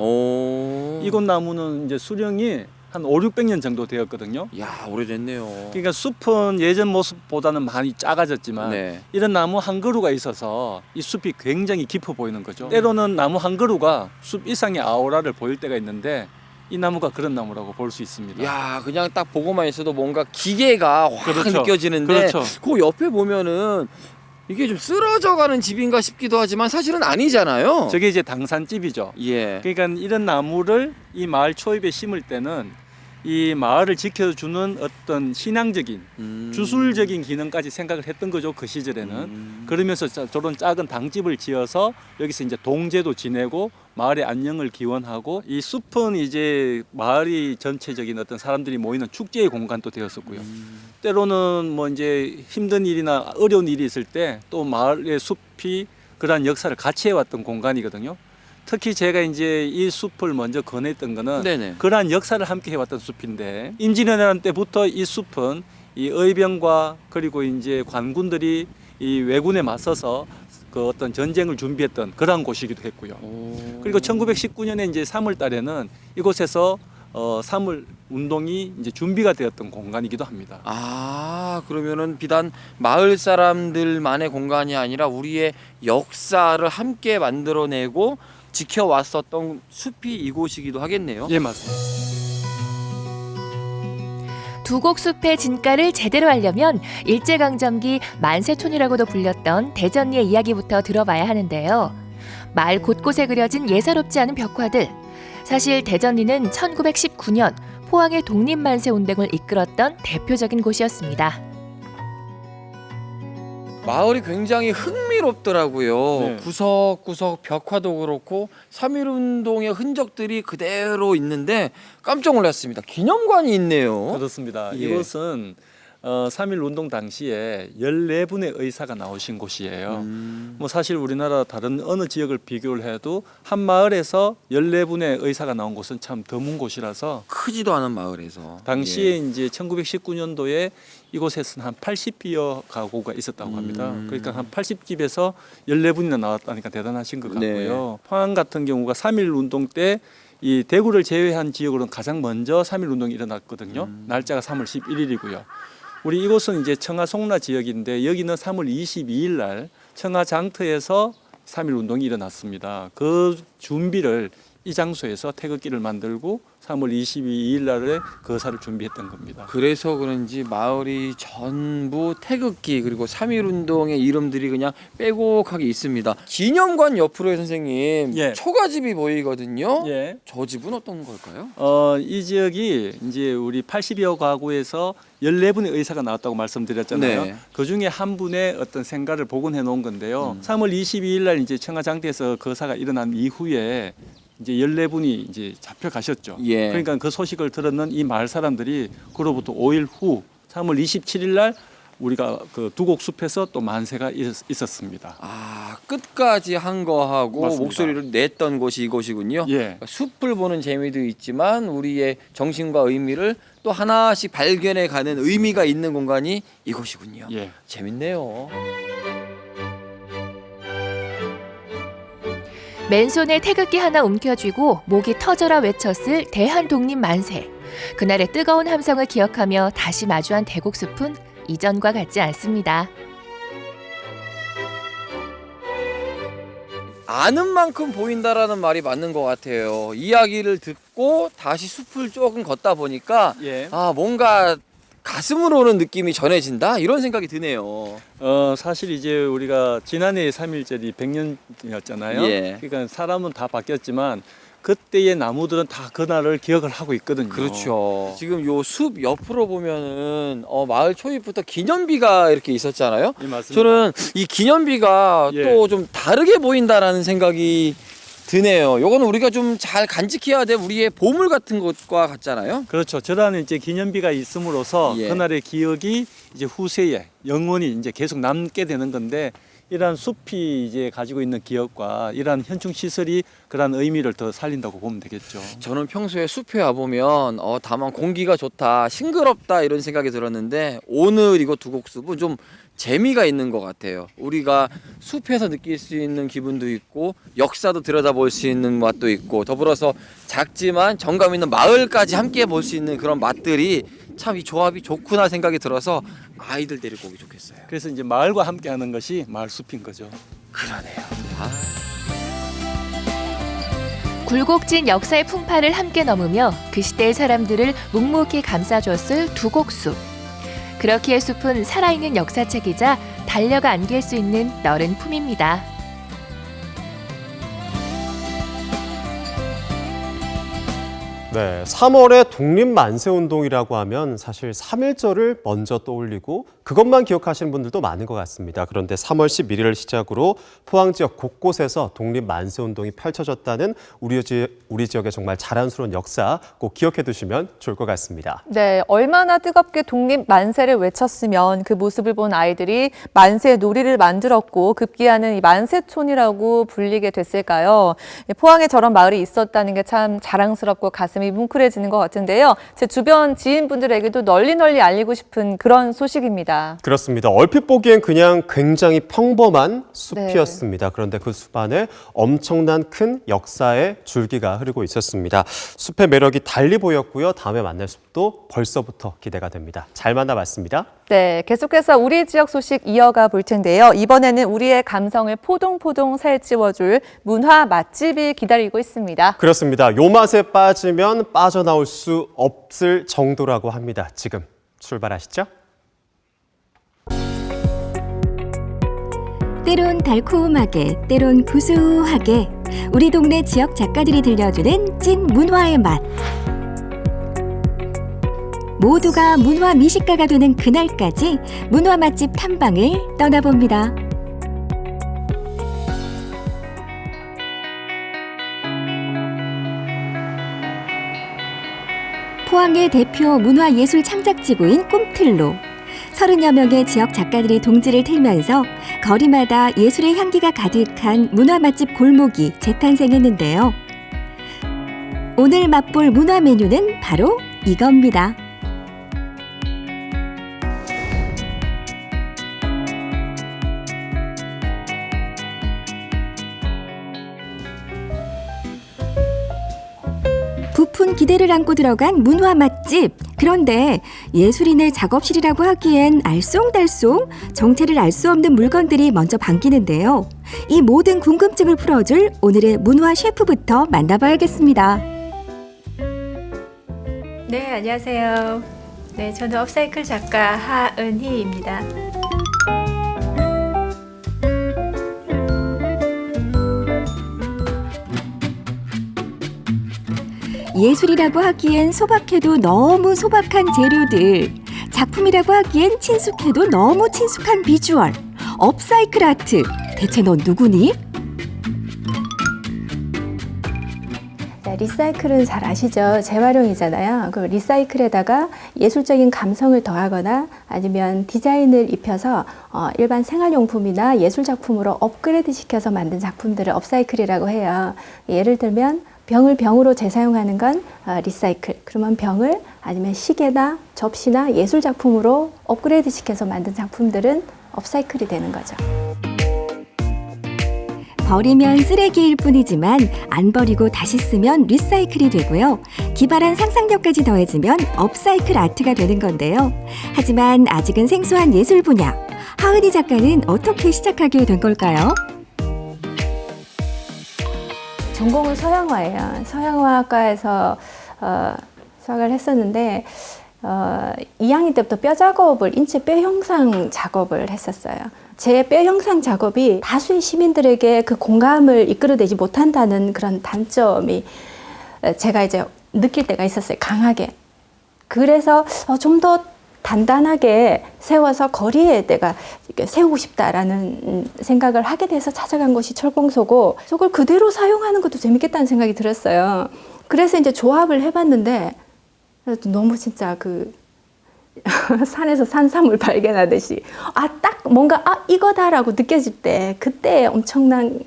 이곳 나무는 이제 수령이 한 500~600년 정도 되었거든요.
야, 오래됐네요.
그러니까 숲은 예전 모습보다는 많이 작아졌지만
네.
이런 나무 한 그루가 있어서 이 숲이 굉장히 깊어 보이는 거죠. 때로는 나무 한 그루가 숲 이상의 아우라를 보일 때가 있는데 이 나무가 그런 나무라고 볼 수 있습니다.
야, 그냥 딱 보고만 있어도 뭔가 기계가 확
그렇죠.
느껴지는데
그렇죠.
그 옆에 보면은 이게 좀 쓰러져가는 집인가 싶기도 하지만 사실은 아니잖아요.
저게 이제 당산집이죠.
예.
그러니까 이런 나무를 이 마을 초입에 심을 때는 이 마을을 지켜주는 어떤 신앙적인 주술적인 기능까지 생각을 했던 거죠, 그 시절에는. 그러면서 저런 작은 당집을 지어서 여기서 이제 동제도 지내고 마을의 안녕을 기원하고, 이 숲은 이제 마을이 전체적인 어떤 사람들이 모이는 축제의 공간도 되었었고요. 때로는 뭐 이제 힘든 일이나 어려운 일이 있을 때 또 마을의 숲이 그러한 역사를 같이 해왔던 공간이거든요. 특히 제가 이제 이 숲을 먼저 권했던 거는
네네.
그러한 역사를 함께 해왔던 숲인데, 임진왜란 때부터 이 숲은 이 의병과 그리고 이제 관군들이 이 왜군에 맞서서 그 어떤 전쟁을 준비했던 그러한 곳이기도 했고요. 그리고 1919년에 이제 3월 달에는 이곳에서 3월 운동이 이제 준비가 되었던 공간이기도 합니다.
아, 그러면은 비단 마을 사람들만의 공간이 아니라 우리의 역사를 함께 만들어내고 지켜왔었던 숲이 이곳이기도 하겠네요.
예, 맞습니다.
두곡숲의 진가를 제대로 알려면 일제강점기 만세촌이라고도 불렸던 대전리의 이야기부터 들어봐야 하는데요. 마을 곳곳에 그려진 예사롭지 않은 벽화들. 사실 대전리는 1919년 포항의 독립만세 운동을 이끌었던 대표적인 곳이었습니다.
마을이 굉장히 흥미롭더라고요.
네.
구석구석 벽화도 그렇고 3.1운동의 흔적들이 그대로 있는데 깜짝 놀랐습니다. 기념관이 있네요.
그렇습니다.
예.
이곳은 3.1 운동 당시에 14분의 의사가 나오신 곳이에요. 뭐 사실 우리나라 다른 어느 지역을 비교를 해도 한 마을에서 14분의 의사가 나온 곳은 참 드문 곳이라서,
크지도 않은 마을에서
당시에 이제 1919년도에 이곳에서는 한 80여 가구가 있었다고 합니다. 그러니까 한 80집에서 14분이나 나왔다니까 대단하신 것 같고요. 포항 같은 경우가 3.1 운동 때 이 대구를 제외한 지역으로는 가장 먼저 3.1 운동이 일어났거든요. 날짜가 3월 11일이고요. 우리 이곳은 이제 청하 송라 지역인데 여기는 3월 22일 날 청하 장터에서 3.1 운동이 일어났습니다. 그 준비를 이 장소에서 태극기를 만들고 3월 22일 날에 거사를 준비했던 겁니다.
그래서 그런지 마을이 전부 태극기 그리고 3.1운동의 이름들이 그냥 빼곡하게 있습니다. 기념관 옆으로 선생님,
예.
초가집이 보이거든요.
예.
저 집은 어떤 걸까요?
이 지역이 이제 우리 80여 가구에서 14분의 의사가 나왔다고 말씀드렸잖아요.
네.
그 중에 한 분의 어떤 생가를 복원해 놓은 건데요. 3월 22일 날 이제 청하장터에서 거사가 일어난 이후에 이제 14분이 이제 잡혀가셨죠.
예.
그러니까 그 소식을 들었는 이 마을 사람들이 그로부터 5일 후 3월 27일 날 우리가 그 두곡숲에서 또 만세가 있었습니다.
아, 끝까지 한 거하고
맞습니다.
목소리를 냈던 곳이 이곳이군요.
예.
그러니까 숲을 보는 재미도 있지만 우리의 정신과 의미를 또 하나씩 발견해 가는 의미가 있는 공간이 이곳이군요.
예.
재밌네요.
맨손에 태극기 하나 움켜쥐고 목이 터져라 외쳤을 대한독립 만세. 그날의 뜨거운 함성을 기억하며 다시 마주한 대곡숲은 이전과 같지 않습니다.
아는 만큼 보인다라는 말이 맞는 것 같아요. 이야기를 듣고 다시 숲을 조금 걷다 보니까
예.
아, 뭔가 가슴으로 오는 느낌이 전해진다 이런 생각이 드네요.
사실 이제 우리가 지난해 3.1절이 100년이었잖아요.
예.
그러니까 사람은 다 바뀌었지만 그때의 나무들은 다 그날을 기억을 하고 있거든요.
그렇죠. 지금 요 숲 옆으로 보면은 마을 초입부터 기념비가 이렇게 있었잖아요.
예, 맞습니다.
저는 이 기념비가
예.
또 좀 다르게 보인다라는 생각이 드네요. 요거는 우리가 좀 잘 간직해야 될 우리의 보물 같은 것과 같잖아요.
그렇죠. 저라는 이제 기념비가 있음으로써
예.
그날의 기억이 이제 후세에 영원히 이제 계속 남게 되는 건데 이러한 숲이 이제 가지고 있는 기억과 이러한 현충 시설이 그러한 의미를 더 살린다고 보면 되겠죠.
저는 평소에 숲에 와보면 다만 공기가 좋다, 싱그럽다 이런 생각이 들었는데 오늘 이거 두곡숲은 좀 재미가 있는 것 같아요. 우리가 숲에서 느낄 수 있는 기분도 있고 역사도 들여다볼 수 있는 맛도 있고 더불어서 작지만 정감 있는 마을까지 함께 볼 수 있는 그런 맛들이 참 이 조합이 좋구나 생각이 들어서 아이들 데리고 오기 좋겠어요.
그래서 이제 마을과 함께 하는 것이 마을 숲인 거죠.
그러네요.
굴곡진 역사의 풍파를 함께 넘으며 그 시대의 사람들을 묵묵히 감싸줬을 두곡숲. 그렇기에 숲은 살아있는 역사책이자 달려가 안길 수 있는 너른 품입니다.
네, 3월에 독립만세운동이라고 하면 사실 3.1절을 먼저 떠올리고 그것만 기억하시는 분들도 많은 것 같습니다. 그런데 3월 11일을 시작으로 포항 지역 곳곳에서 독립만세운동이 펼쳐졌다는 우리 지역의 정말 자랑스러운 역사 꼭 기억해 두시면 좋을 것 같습니다.
네, 얼마나 뜨겁게 독립만세를 외쳤으면 그 모습을 본 아이들이 만세 놀이를 만들었고 급기야는 이 만세촌이라고 불리게 됐을까요? 포항에 저런 마을이 있었다는 게 참 자랑스럽고 가슴이 뭉클해지는 것 같은데요. 제 주변 지인분들에게도 널리 알리고 싶은 그런 소식입니다.
그렇습니다. 얼핏 보기엔 그냥 굉장히 평범한 숲이었습니다. 그런데 그 숲 안에 엄청난 큰 역사의 줄기가 흐르고 있었습니다. 숲의 매력이 달리 보였고요. 다음에 만날 숲도 벌써부터 기대가 됩니다. 잘 만나봤습니다.
네, 계속해서 우리 지역 소식 이어가 볼 텐데요. 이번에는 우리의 감성을 포동포동 살찌워줄 문화 맛집이 기다리고 있습니다.
그렇습니다. 요 맛에 빠지면 빠져나올 수 없을 정도라고 합니다. 지금 출발하시죠.
때론 달콤하게, 때론 구수하게 우리 동네 지역 작가들이 들려주는 찐 문화의 맛. 모두가 문화 미식가가 되는 그날까지 문화 맛집 탐방을 떠나봅니다. 포항의 대표 문화예술 창작지구인 꿈틀로 30여 명의 지역 작가들이 동지를 틀면서 거리마다 예술의 향기가 가득한 문화 맛집 골목이 재탄생했는데요. 오늘 맛볼 문화 메뉴는 바로 이겁니다. 부푼 기대를 안고 들어간 문화 맛집. 그런데 예술인의 작업실이라고 하기엔 알쏭달쏭 정체를 알 수 없는 물건들이 먼저 반기는데요. 이 모든 궁금증을 풀어줄 오늘의 문화 셰프부터 만나봐야겠습니다.
네, 안녕하세요. 네, 저는 업사이클 작가 하은희입니다.
예술이라고 하기엔 소박해도 너무 소박한 재료들, 작품이라고 하기엔 친숙해도 너무 친숙한 비주얼, 업사이클 아트. 대체 넌 누구니?
리사이클은 잘 아시죠? 재활용이잖아요. 그 리사이클에다가 예술적인 감성을 더하거나 아니면 디자인을 입혀서 일반 생활용품이나 예술작품으로 업그레이드 시켜서 만든 작품들을 업사이클이라고 해요. 예를 들면 병을 병으로 재사용하는 건 리사이클. 그러면 병을 아니면 시계나 접시나 예술작품으로 업그레이드 시켜서 만든 작품들은 업사이클이 되는 거죠.
버리면 쓰레기일 뿐이지만 안 버리고 다시 쓰면 리사이클이 되고요. 기발한 상상력까지 더해지면 업사이클 아트가 되는 건데요. 하지만 아직은 생소한 예술 분야. 하은희 작가는 어떻게 시작하게 된 걸까요?
전공은 서양화예요. 서양화과에서 수학을 했었는데 2학년 때부터 뼈 작업을, 인체 뼈 형상 작업을 했었어요. 제 뼈 형상 작업이 다수의 시민들에게 그 공감을 이끌어내지 못한다는 그런 단점이 제가 이제 느낄 때가 있었어요. 강하게. 그래서 좀 더 단단하게 세워서 거리에 내가 세우고 싶다라는 생각을 하게 돼서 찾아간 것이 철공소고, 저걸 그대로 사용하는 것도 재밌겠다는 생각이 들었어요. 그래서 이제 조합을 해봤는데 너무 진짜 산에서 산삼을 발견하듯이 딱 뭔가 이거다라고 느껴질 때 그때 엄청난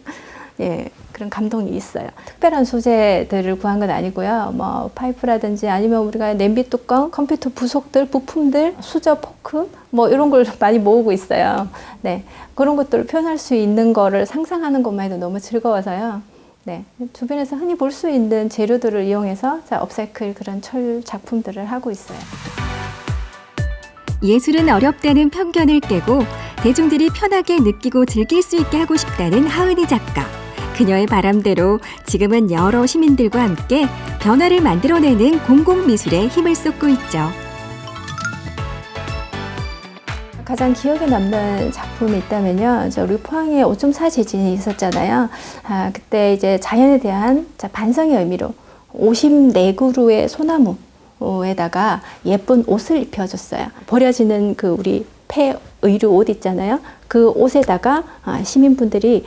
그런 감동이 있어요. 특별한 소재들을 구한 건 아니고요. 뭐 파이프라든지 아니면 우리가 냄비 뚜껑, 컴퓨터 부속들, 부품들, 수저, 포크 뭐 이런 걸 많이 모으고 있어요. 네, 그런 것들을 표현할 수 있는 거를 상상하는 것만 해도 너무 즐거워서요. 네, 주변에서 흔히 볼 수 있는 재료들을 이용해서 업사이클 그런 철 작품들을 하고 있어요.
예술은 어렵다는 편견을 깨고 대중들이 편하게 느끼고 즐길 수 있게 하고 싶다는 하은희 작가. 그녀의 바람대로 지금은 여러 시민들과 함께 변화를 만들어내는 공공미술에 힘을 쏟고 있죠.
가장 기억에 남는 작품이 있다면요. 우리 포항에 5.4 지진이 있었잖아요. 그때 이제 자연에 대한 반성의 의미로 54그루의 소나무에다가 예쁜 옷을 입혀줬어요. 버려지는 우리 폐 의류 옷 있잖아요. 그 옷에다가 시민분들이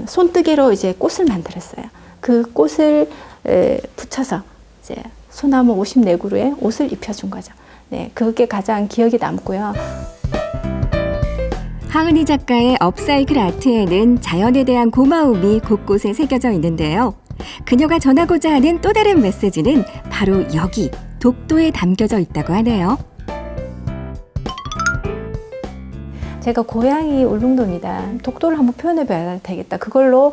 손뜨개로 이제 꽃을 만들었어요. 그 꽃을 붙여서 이제 소나무 54그루의 옷을 입혀준 거죠. 네, 그게 가장 기억에 남고요.
하은희 작가의 업사이클 아트에는 자연에 대한 고마움이 곳곳에 새겨져 있는데요. 그녀가 전하고자 하는 또 다른 메시지는 바로 여기 독도에 담겨져 있다고 하네요.
제가 고향이 울릉도입니다. 독도를 한번 표현해봐야 되겠다. 그걸로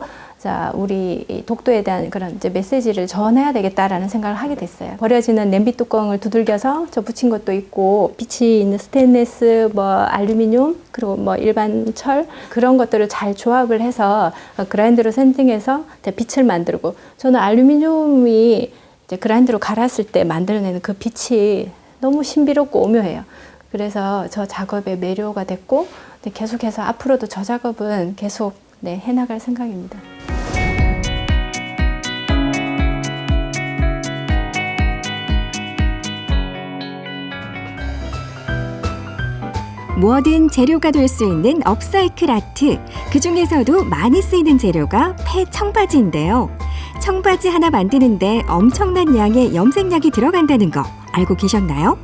우리 독도에 대한 그런 이제 메시지를 전해야 되겠다라는 생각을 하게 됐어요. 버려지는 냄비 뚜껑을 두들겨서 붙인 것도 있고, 빛이 있는 스테인리스, 알루미늄, 그리고 일반 철 그런 것들을 잘 조합을 해서 그라인더로 샌딩해서 빛을 만들고, 저는 알루미늄이 이제 그라인더로 갈았을 때 만들어내는 그 빛이 너무 신비롭고 오묘해요. 그래서 저 작업에 매료가 됐고, 계속해서 앞으로도 저 작업은 계속 해나갈 생각입니다.
뭐든 재료가 될 수 있는 업사이클 아트. 그중에서도 많이 쓰이는 재료가 폐 청바지인데요. 청바지 하나 만드는데 엄청난 양의 염색약이 들어간다는 거 알고 계셨나요?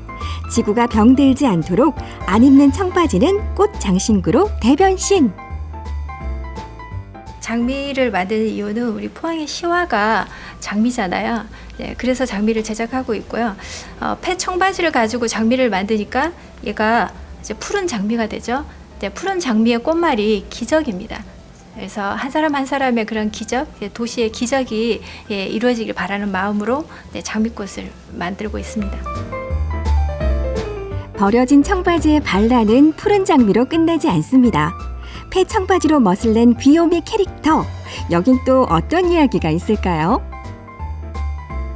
지구가 병들지 않도록 안 입는 청바지는 꽃 장신구로 대변신.
장미를 만드는 이유는 우리 포항의 시화가 장미잖아요. 그래서 장미를 제작하고 있고요. 폐 청바지를 가지고 장미를 만드니까 얘가 이제 푸른 장미가 되죠. 푸른 장미의 꽃말이 기적입니다. 그래서 한 사람 한 사람의 그런 기적, 도시의 기적이 이루어지길 바라는 마음으로 장미꽃을 만들고 있습니다.
버려진 청바지의 반란은 푸른 장미로 끝나지 않습니다. 폐 청바지로 멋을 낸 귀요미 캐릭터. 여긴 또 어떤 이야기가 있을까요?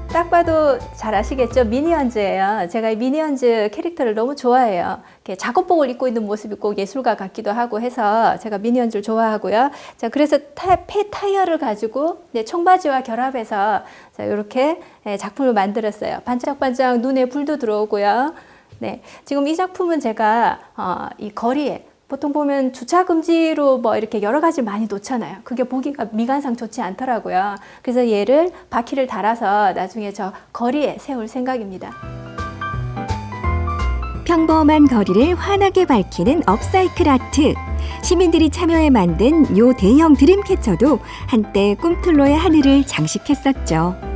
딱 봐도 잘 아시겠죠? 미니언즈예요. 제가 이 미니언즈 캐릭터를 너무 좋아해요. 작업복을 입고 있는 모습이 꼭 예술가 같기도 하고 해서 제가 미니언즈를 좋아하고요. 그래서 폐 타이어를 가지고 청바지와 결합해서 이렇게 작품을 만들었어요. 반짝반짝 눈에 불도 들어오고요. 지금 이 작품은 제가 이 거리에 보통 보면 주차 금지로 이렇게 여러 가지 많이 놓잖아요. 그게 보기가 미관상 좋지 않더라고요. 그래서 얘를 바퀴를 달아서 나중에 저 거리에 세울 생각입니다.
평범한 거리를 환하게 밝히는 업사이클 아트. 시민들이 참여해 만든 요 대형 드림캐쳐도 한때 꿈틀로의 하늘을 장식했었죠.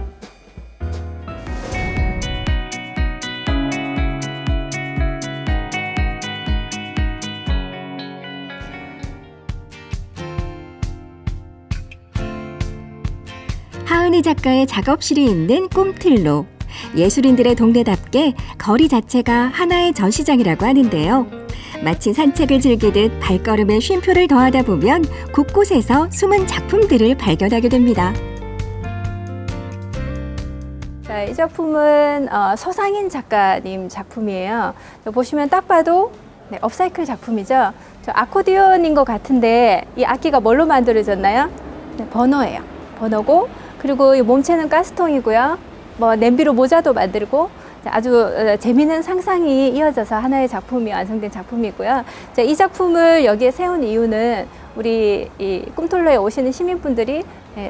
하은희 작가의 작업실이 있는 꿈틀로. 예술인들의 동네답게 거리 자체가 하나의 전시장이라고 하는데요. 마치 산책을 즐기듯 발걸음에 쉼표를 더하다 보면 곳곳에서 숨은 작품들을 발견하게 됩니다.
이 작품은 서상인 작가님 작품이에요. 보시면 딱 봐도 네, 업사이클 작품이죠. 저 아코디언인 것 같은데 이 악기가 뭘로 만들어졌나요? 네, 버너예요. 버너고 그리고 이 몸체는 가스통이고요. 뭐 냄비로 모자도 만들고 아주 재미있는 상상이 이어져서 하나의 작품이 완성된 작품이고요. 이 작품을 여기에 세운 이유는 우리 이 꿈틀로에 오시는 시민분들이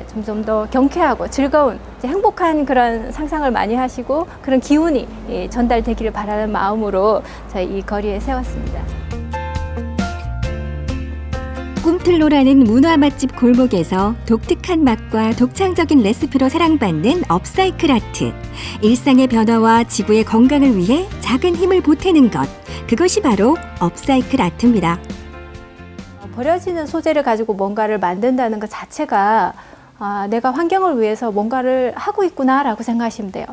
점점 더 경쾌하고 즐거운 행복한 그런 상상을 많이 하시고 그런 기운이 전달되기를 바라는 마음으로 이 거리에 세웠습니다.
꿈틀로라는 문화 맛집 골목에서 독특한 맛과 독창적인 레시피로 사랑받는 업사이클 아트. 일상의 변화와 지구의 건강을 위해 작은 힘을 보태는 것. 그것이 바로 업사이클 아트입니다.
버려지는 소재를 가지고 뭔가를 만든다는 것 자체가 내가 환경을 위해서 뭔가를 하고 있구나라고 생각하시면 돼요.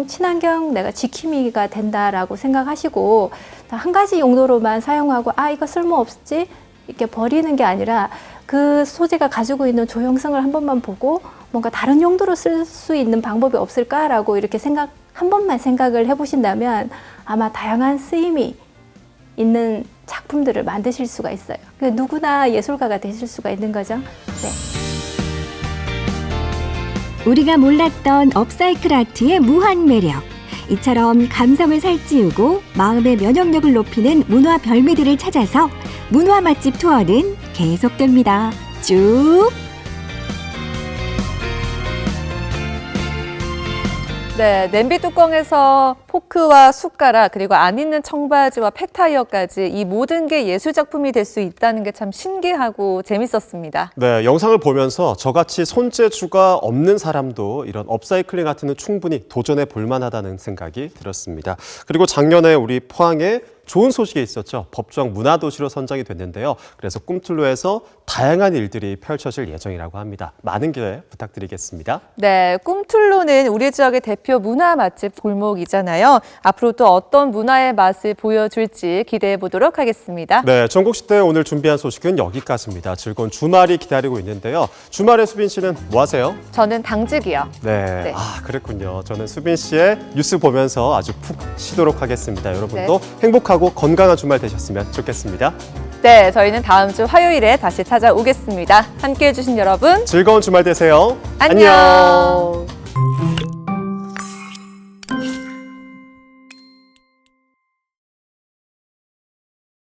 친환경 내가 지킴이가 된다라고 생각하시고 한 가지 용도로만 사용하고 이거 쓸모없지? 이렇게 버리는 게 아니라 그 소재가 가지고 있는 조형성을 한 번만 보고 뭔가 다른 용도로 쓸 수 있는 방법이 없을까라고 이렇게 한 번만 생각을 해보신다면 아마 다양한 쓰임이 있는 작품들을 만드실 수가 있어요. 누구나 예술가가 되실 수가 있는 거죠. 네.
우리가 몰랐던 업사이클 아트의 무한 매력. 이처럼 감성을 살찌우고 마음의 면역력을 높이는 문화 별미들을 찾아서 문화 맛집 투어는 계속됩니다. 쭉!
네, 냄비 뚜껑에서 포크와 숟가락 그리고 안 입는 청바지와 팩타이어까지 이 모든 게 예술 작품이 될 수 있다는 게 참 신기하고 재밌었습니다.
네, 영상을 보면서 저같이 손재주가 없는 사람도 이런 업사이클링 아트는 충분히 도전해 볼 만하다는 생각이 들었습니다. 그리고 작년에 우리 포항에 좋은 소식이 있었죠. 법정 문화도시로 선정이 됐는데요. 그래서 꿈틀로에서 다양한 일들이 펼쳐질 예정이라고 합니다. 많은 기대 부탁드리겠습니다.
네, 꿈틀로는 우리 지역의 대표 문화 맛집 골목이잖아요. 앞으로 또 어떤 문화의 맛을 보여줄지 기대해 보도록 하겠습니다.
네, 전국시대 오늘 준비한 소식은 여기까지입니다. 즐거운 주말이 기다리고 있는데요. 주말에 수빈 씨는 뭐 하세요?
저는 당직이요.
네, 그랬군요. 저는 수빈 씨의 뉴스 보면서 아주 푹 쉬도록 하겠습니다. 여러분도 행복하고 건강한 주말 되셨으면 좋겠습니다.
네, 저희는 다음 주 화요일에 다시 찾아오겠습니다. 함께해 주신 여러분
즐거운 주말 되세요.
안녕.